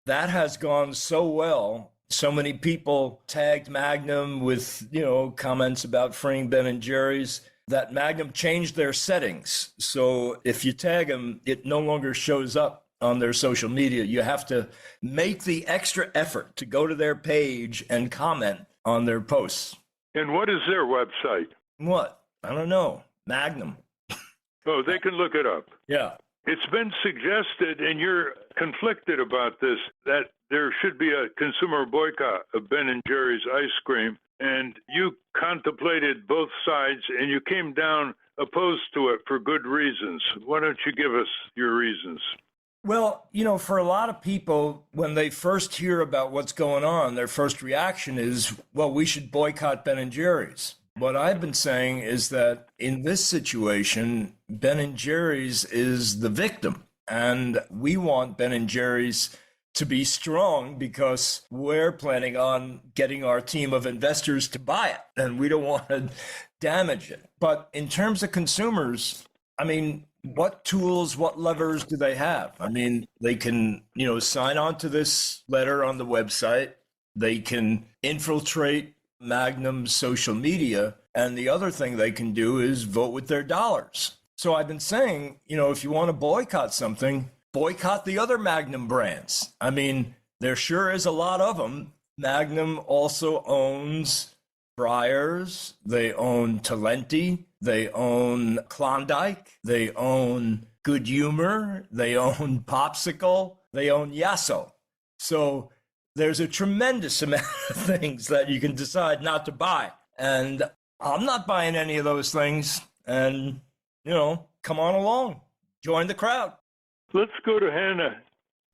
that has gone so well. So many people tagged Magnum with, comments about freeing Ben & Jerry's that Magnum changed their settings. So if you tag them, it no longer shows up on their social media. You have to make the extra effort to go to their page and comment on their posts. And what is their website? What? I don't know. Magnum. Oh, they can look it up. Yeah. It's been suggested, and you're conflicted about this, that there should be a consumer boycott of Ben & Jerry's ice cream. And you contemplated both sides, and you came down opposed to it for good reasons. Why don't you give us your reasons? Well, for a lot of people, when they first hear about what's going on, their first reaction is, well, we should boycott Ben & Jerry's. What I've been saying is that in this situation, Ben & Jerry's is the victim. And we want Ben & Jerry's to be strong because we're planning on getting our team of investors to buy it. And we don't want to damage it. But in terms of consumers, I mean, what tools, what levers do they have? I mean, they can, sign on to this letter on the website. They can infiltrate Magnum's social media. And the other thing they can do is vote with their dollars. So I've been saying, if you want to boycott something, boycott the other Magnum brands. I mean, there sure is a lot of them. Magnum also owns Breyers. They own Talenti. They own Klondike. They own Good Humor. They own Popsicle. They own Yasso. So there's a tremendous amount of things that you can decide not to buy. And I'm not buying any of those things. And, come on along. Join the crowd. Let's go to Hannah.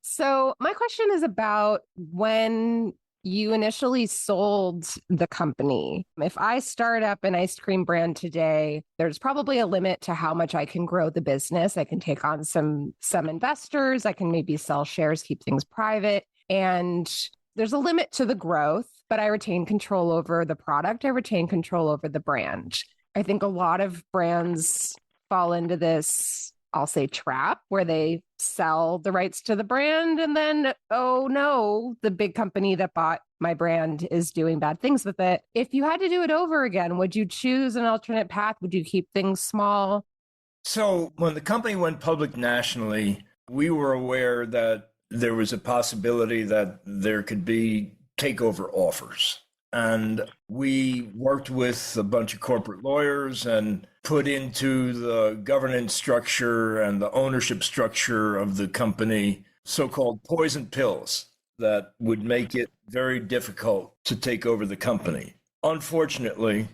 So my question is about when You initially sold the company. If I start up an ice cream brand today, there's probably a limit to how much I can grow the business. I can take on some investors. I can maybe sell shares, keep things private. And there's a limit to the growth, but I retain control over the product. I retain control over the brand. I think a lot of brands fall into this, I'll say, trap where they sell the rights to the brand and then, oh no, the big company that bought my brand is doing bad things with it. If you had to do it over again, would you choose an alternate path? Would you keep things small? So when the company went public nationally, we were aware that there was a possibility that there could be takeover offers. And we worked with a bunch of corporate lawyers and put into the governance structure and the ownership structure of the company so-called poison pills that would make it very difficult to take over the company. Unfortunately,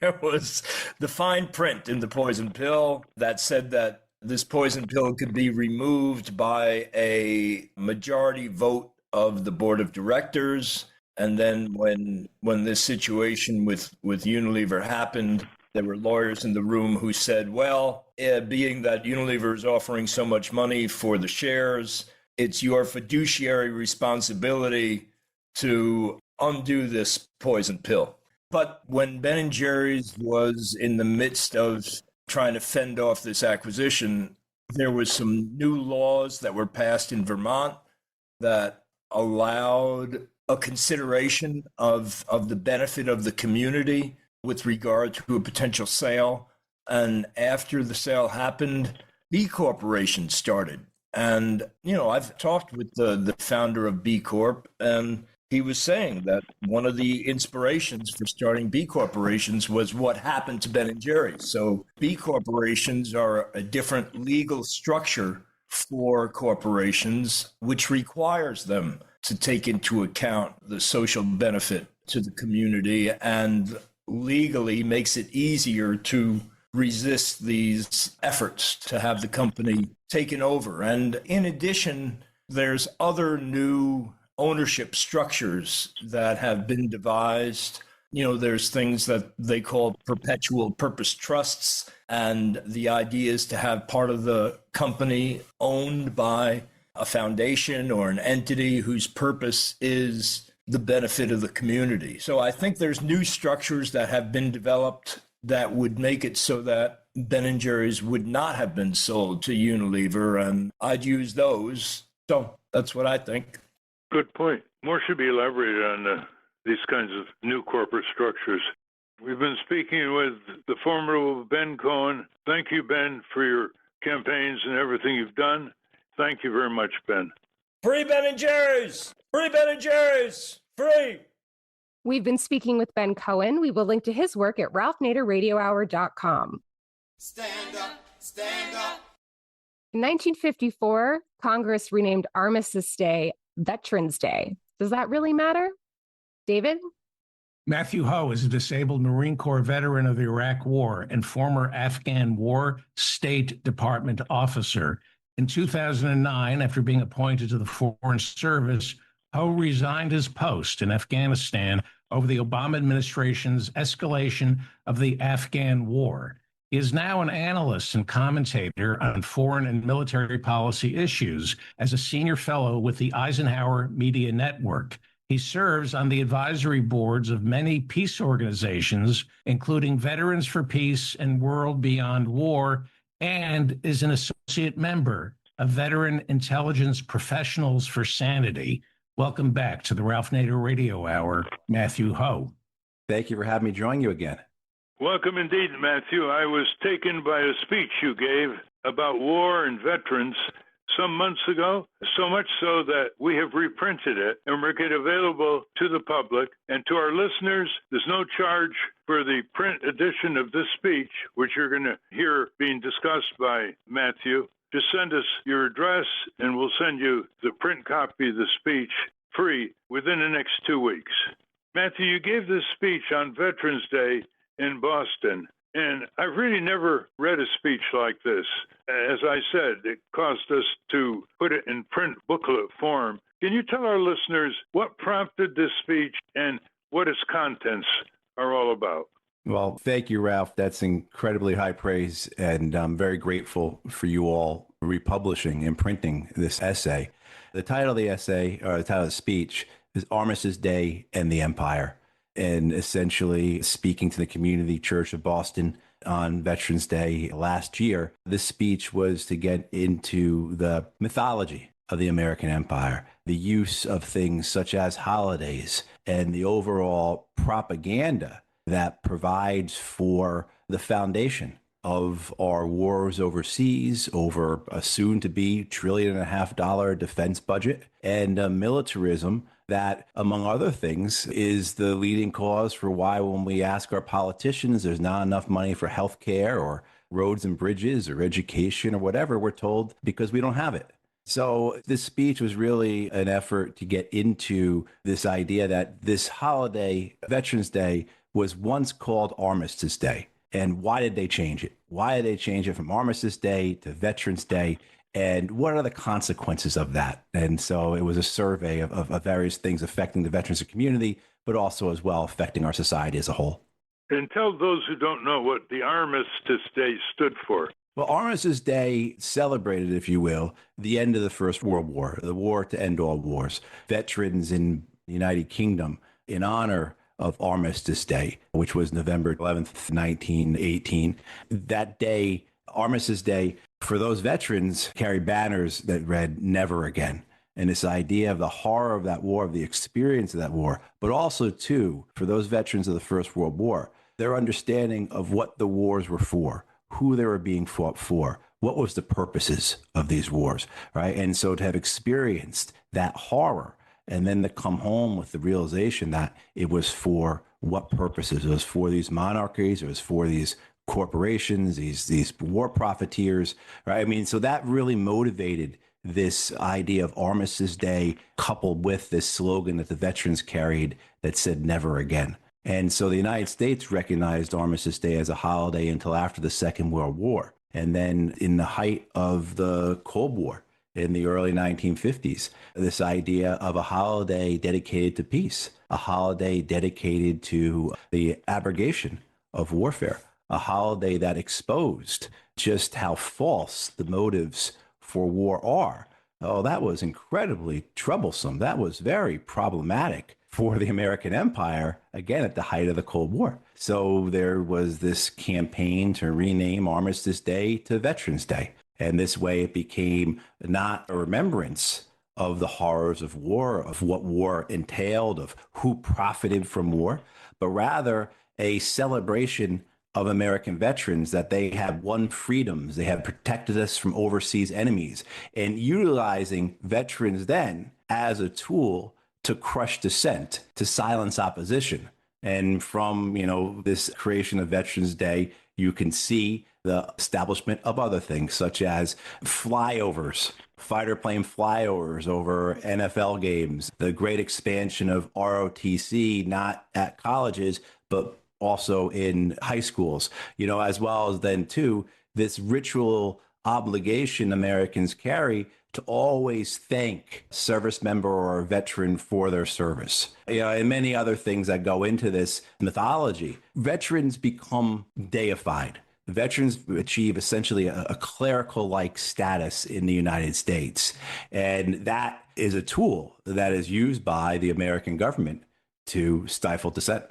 there was the fine print in the poison pill that said that this poison pill could be removed by a majority vote of the board of directors. And then when this situation with Unilever happened, there were lawyers in the room who said, well, being that Unilever is offering so much money for the shares, it's your fiduciary responsibility to undo this poison pill. But when Ben & Jerry's was in the midst of trying to fend off this acquisition, there was some new laws that were passed in Vermont that allowed a consideration of the benefit of the community with regard to a potential sale. And after the sale happened, B corporations started. And, I've talked with the founder of B Corp, and he was saying that one of the inspirations for starting B corporations was what happened to Ben & Jerry's. So B corporations are a different legal structure for corporations, which requires them to take into account the social benefit to the community and legally makes it easier to resist these efforts to have the company taken over. And in addition, there's other new ownership structures that have been devised. There's things that they call perpetual purpose trusts, and the idea is to have part of the company owned by a foundation or an entity whose purpose is the benefit of the community. So I think there's new structures that have been developed that would make it so that Ben & Jerry's would not have been sold to Unilever, and I'd use those. So that's what I think. Good point. More should be elaborated on these kinds of new corporate structures. We've been speaking with the formidable Ben Cohen. Thank you, Ben, for your campaigns and everything you've done. Thank you very much, Ben. Free Ben & Jerry's! Free Ben & Jerry's! Free! We've been speaking with Ben Cohen. We will link to his work at ralphnaderradiohour.com. Stand up, stand up. In 1954, Congress renamed Armistice Day Veterans Day. Does that really matter? David? Matthew Ho is a disabled Marine Corps veteran of the Iraq War and former Afghan War State Department officer. In 2009, after being appointed to the Foreign Service, Ho resigned his post in Afghanistan over the Obama administration's escalation of the Afghan War. He is now an analyst and commentator on foreign and military policy issues as a senior fellow with the Eisenhower Media Network. He serves on the advisory boards of many peace organizations, including Veterans for Peace and World Beyond War, and is an associate member of Veteran Intelligence Professionals for Sanity. Welcome back to the Ralph Nader Radio Hour, Matthew Ho. Thank you for having me join you again. Welcome indeed, Matthew. I was taken by a speech you gave about war and veterans some months ago, so much so that we have reprinted it and make it available to the public. And to our listeners, there's no charge for the print edition of this speech, which you're going to hear being discussed by Matthew. Just send us your address and we'll send you the print copy of the speech free within the next 2 weeks. Matthew, you gave this speech on Veterans Day in Boston, and I've really never read a speech like this. As I said, it caused us to put it in print booklet form. Can you tell our listeners what prompted this speech and what its contents are all about? Well, thank you, Ralph. That's incredibly high praise, and I'm very grateful for you all republishing and printing this essay. The title of the essay, or the title of the speech, is Armistice Day and the Empire, and essentially speaking to the Community Church of Boston on Veterans Day last year. This speech was to get into the mythology of the American Empire, the use of things such as holidays, and the overall propaganda that provides for the foundation of our wars overseas, over a soon-to-be $1.5 trillion defense budget, and militarism that, among other things, is the leading cause for why when we ask our politicians there's not enough money for health care or roads and bridges or education or whatever, we're told because we don't have it. So this speech was really an effort to get into this idea that this holiday, Veterans Day, was once called Armistice Day. And why did they change it? Why did they change it from Armistice Day to Veterans Day? And what are the consequences of that? And so it was a survey of various things affecting the veterans community, but also as well affecting our society as a whole. And tell those who don't know what the Armistice Day stood for. Well, Armistice Day celebrated, if you will, the end of the First World War, the war to end all wars. Veterans in the United Kingdom, in honor of Armistice Day, which was November 11th, 1918. That day, Armistice Day, for those veterans, carried banners that read "Never Again." And this idea of the horror of that war, of the experience of that war, but also, too, for those veterans of the First World War, their understanding of what the wars were for, who they were being fought for, what was the purposes of these wars, right? And so to have experienced that horror and then to come home with the realization that it was for what purposes? It was for these monarchies, it was for these corporations, these war profiteers, right? I mean, so that really motivated this idea of Armistice Day, coupled with this slogan that the veterans carried that said "Never Again." And so the United States recognized Armistice Day as a holiday until after the Second World War. And then in the height of the Cold War, in the early 1950s, this idea of a holiday dedicated to peace, a holiday dedicated to the abrogation of warfare, a holiday that exposed just how false the motives for war are. Oh, that was incredibly troublesome. That was very problematic for the American empire, again, at the height of the Cold War. So there was this campaign to rename Armistice Day to Veterans Day. And this way it became not a remembrance of the horrors of war, of what war entailed, of who profited from war, but rather a celebration of American veterans, that they have won freedoms, they have protected us from overseas enemies, and utilizing veterans then as a tool to crush dissent, to silence opposition. And from, this creation of Veterans Day, you can see the establishment of other things such as flyovers, fighter plane flyovers over NFL games, the great expansion of ROTC, not at colleges, but also in high schools, as well as then too, this ritual obligation Americans carry to always thank service member or veteran for their service. And many other things that go into this mythology. Veterans become deified. Veterans achieve essentially a clerical-like status in the United States. And that is a tool that is used by the American government to stifle dissent.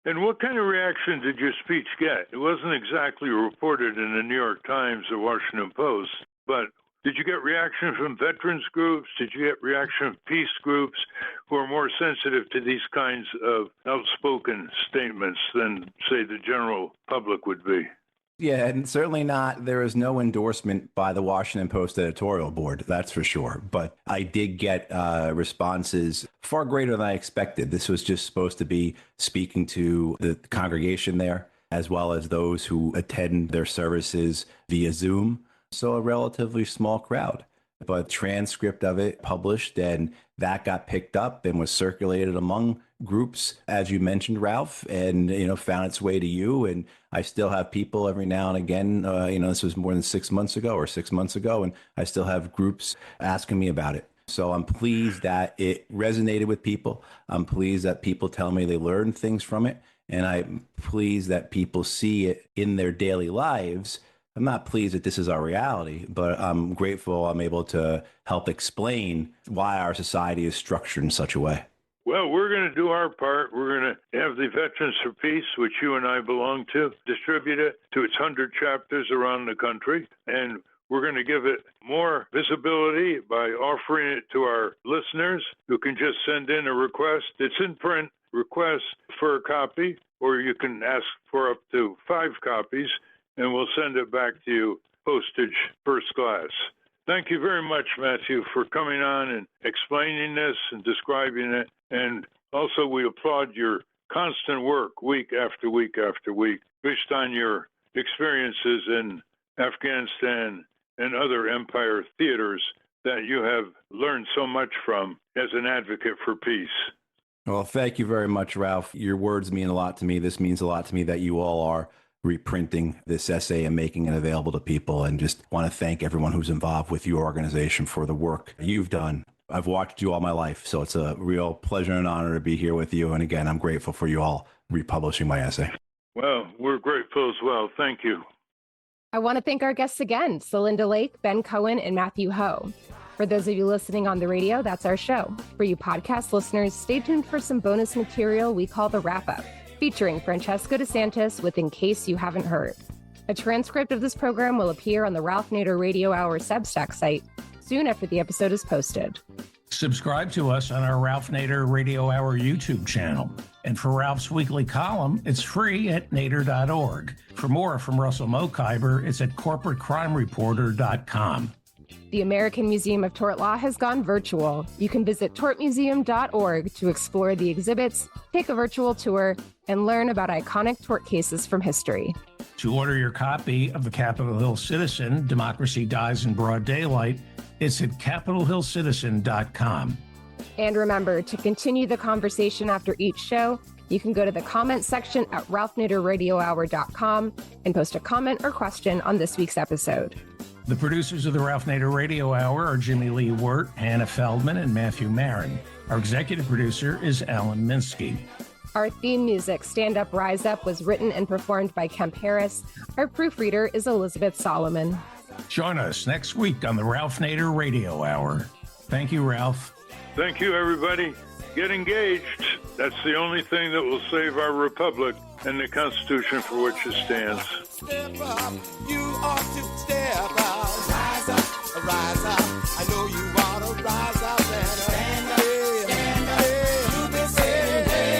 And what kind of reaction did your speech get? It wasn't exactly reported in the New York Times or Washington Post, but did you get reaction from veterans groups? Did you get reaction from peace groups who are more sensitive to these kinds of outspoken statements than, say, the general public would be? Yeah, and certainly not. There is no endorsement by the Washington Post editorial board, that's for sure. But I did get responses far greater than I expected. This was just supposed to be speaking to the congregation there, as well as those who attend their services via Zoom. So a relatively small crowd. But transcript of it published, and that got picked up and was circulated among groups, as you mentioned, Ralph, and found its way to you. And I still have people every now and again, this was more than 6 months ago, and I still have groups asking me about it. So I'm pleased that it resonated with people. I'm pleased that people tell me they learned things from it. And I'm pleased that people see it in their daily lives. I'm not pleased that this is our reality, but I'm grateful I'm able to help explain why our society is structured in such a way. Well, we're going to do our part. We're going to have the Veterans for Peace, which you and I belong to, distribute it to its 100 chapters around the country. And we're going to give it more visibility by offering it to our listeners who can just send in a request. It's in print, request for a copy, or you can ask for up to 5 copies, and we'll send it back to you, postage first class. Thank you very much, Matthew, for coming on and explaining this and describing it. And also, we applaud your constant work week after week after week based on your experiences in Afghanistan and other empire theaters that you have learned so much from as an advocate for peace. Well, thank you very much, Ralph. Your words mean a lot to me. This means a lot to me that you all are reprinting this essay and making it available to people. And just want to thank everyone who's involved with your organization for the work you've done. I've watched you all my life, so it's a real pleasure and honor to be here with you. And again, I'm grateful for you all republishing my essay. Well, we're grateful as well. Thank you. I want to thank our guests again, Celinda Lake, Ben Cohen, and Matthew Ho. For those of you listening on the radio, that's our show. For you podcast listeners, stay tuned for some bonus material we call the Wrap-Up, featuring Francesco DeSantis with In Case You Haven't Heard. A transcript of this program will appear on the Ralph Nader Radio Hour Substack site soon after the episode is posted. Subscribe to us on our Ralph Nader Radio Hour YouTube channel. And for Ralph's weekly column, it's free at nader.org. For more from Russell Mokhiber, it's at corporatecrimereporter.com. The American Museum of Tort Law has gone virtual. You can visit tortmuseum.org to explore the exhibits, take a virtual tour, and learn about iconic tort cases from history. To order your copy of the Capitol Hill Citizen, Democracy Dies in Broad Daylight, it's at capitolhillcitizen.com. And remember, to continue the conversation after each show, you can go to the comment section at ralphnaderradiohour.com and post a comment or question on this week's episode. The producers of the Ralph Nader Radio Hour are Jimmy Lee Wirt, Hannah Feldman, and Matthew Marin. Our executive producer is Alan Minsky. Our theme music, Stand Up, Rise Up, was written and performed by Kemp Harris. Our proofreader is Elizabeth Solomon. Join us next week on the Ralph Nader Radio Hour. Thank you, Ralph. Thank you, everybody. Get engaged. That's the only thing that will save our republic and the Constitution for which it stands. Step up, you ought to step up. Rise up, rise up. I know you ought to rise up and stand up, stand up. You've been saying way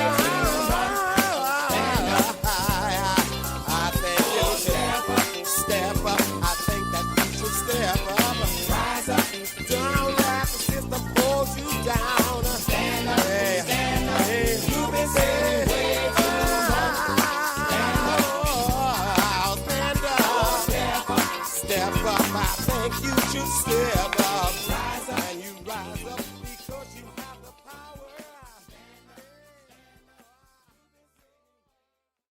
I think you should step up. I think that you should step up. Rise up. Don't let the system pull you down. Stand up, stand up. You've been saying way Step up, I think you should step up.